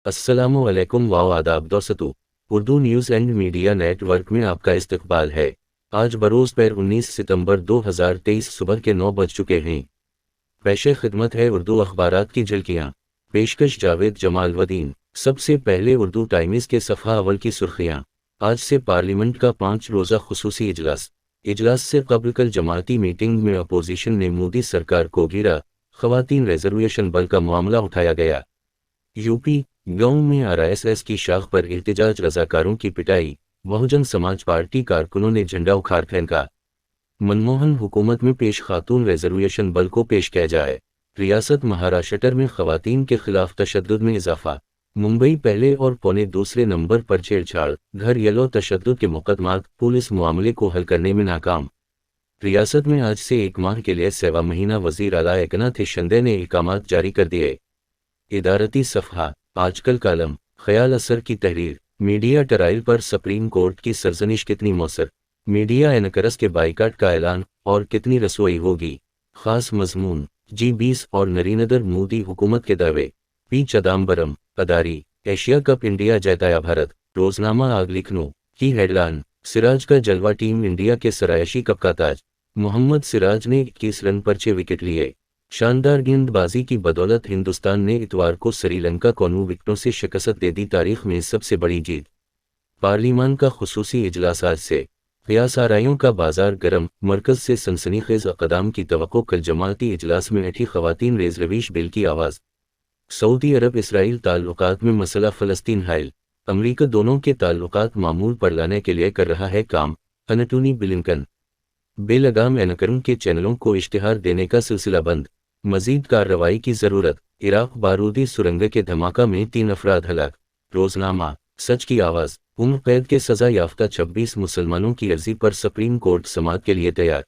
अस्सलाम वालेकुम व आदाब दोस्तों। Urdu news and media network में आपका इस्तकबाल है। आज बरोज़ पर 19 सितंबर 2023 सुबह के 9 बज चुके हैं। पेशे खिदमत है उर्दू अखबारात की झलकियाँ। पेशकश जावेद जमालुद्दीन। सबसे पहले उर्दू टाइम्स के सफ़ा अव्वल की सुर्खियाँ। आज से पार्लियामेंट का 5 रोज़ा खुसूसी इजलास। इजलास से कबल कल जमाती मीटिंग में अपोजिशन ने मोदी सरकार को घेरा। ख़वातीन रिजर्वेशन बल का मामला उठाया गया। यूपी गांव में आरएसएस की शाख पर एहतजाज, रजाकारों की पिटाई। बहुजन समाज पार्टी कारकुनों ने झंडा उखाड़ फेंका। मनमोहन हुकूमत में पेश खातून रिजर्वेशन बल को पेश किया जाए। रियासत महाराष्ट्र में खवातीन के खिलाफ तशद्दुद में इजाफा। मुंबई पहले और पौने दूसरे नंबर पर छेड़छाड़, घर येलो तशद्दुद के मुकदमात, पुलिस मामले को हल करने में नाकाम। रियासत में आज से 1 माह के लिए सेवा महीना वजीर आला एकनाथ शिंदे ने अहकामात जारी कर दिए। इदारती सफ़हा। आजकल कालम। ख्याल असर की तहरीर। मीडिया ट्रायल पर सुप्रीम कोर्ट की सरजनिश कितनी मौसर। मीडिया एनकर्स के बाइकाट का ऐलान और कितनी रसोई होगी। खास मजमून। G20 और नरेंद्र मोदी हुकूमत के दावे। पी चिदम्बरम। अदारी। एशिया कप इंडिया जीताया भारत। रोजनामा आग लिखनो की हेडलाइन। सिराज का जलवा, टीम इंडिया के सरायशी कप का ताज। मोहम्मद सिराज ने 21 रन पर 6 विकेट लिए। शानदार गेंदबाजी की बदौलत हिंदुस्तान ने इतवार को श्रीलंका को 9 विकेटों से शिकस्त दे दी, तारीख में सबसे बड़ी जीत। पार्लियामान का खुसूसी इजलास आज से। क़यासाराइयों का बाजार गर्म, मरकज़ से सनसनीखेज़ इक़दाम की तवक्को। कल जमाती इजलास में उठी ख़वातीन रिज़र्वेशन बिल की आवाज़। सऊदी अरब इसराइल ताल्लुकात में मसला फ़लस्तीन हायल। अमरीका दोनों के ताल्लुकात मामूल पर लाने के लिए कर रहा है काम। एंटोनी ब्लिंकन। बेलगाम एनकरों के चैनलों को इश्तिहार देने का सिलसिला बंद। मजीद कार्रवाई की ज़रूरत। इराक बारूदी सुरंग के धमाका में 3 अफराद हलाक। रोजनामा। सच की आवाज़। उम्र कैद के सज़ा याफ्ता 26 मुसलमानों की अर्जी पर सुप्रीम कोर्ट समाअत के लिए तैयार।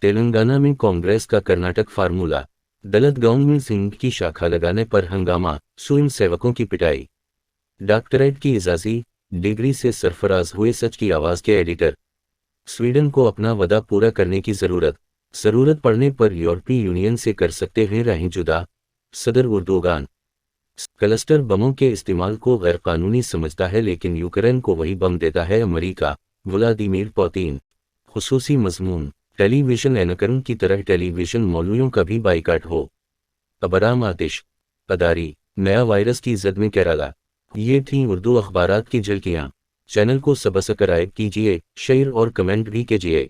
तेलंगाना में कांग्रेस का कर्नाटक फार्मूला। दलित गांव में सिंह की शाखा लगाने पर हंगामा, स्वयं सेवकों की पिटाई। डॉक्टरेट की इजाज़ी डिग्री से सरफराज हुए सच की आवाज़ के एडिटर। स्वीडन को अपना वादा पूरा करने की ज़रूरत पड़ने पर यूरोपीय यूनियन से कर सकते हैं राहें जुदा। सदर उर्दोगान। क्लस्टर बमों के इस्तेमाल को गैरकानूनी समझता है, लेकिन यूक्रेन को वही बम देता है अमेरिका। Vladimir Putin. खुसूसी मजमून। टेलीविज़न एनकरों की तरह टेलीविज़न मौलवियों का भी बाइकाट हो। अबराम आतिश। अदारी। नया वायरस की जद में केरला। ये थीं उर्दू अखबारात की झलकियाँ। चैनल को सब्सक्राइब कीजिए, शेयर और कमेंट भी कीजिए।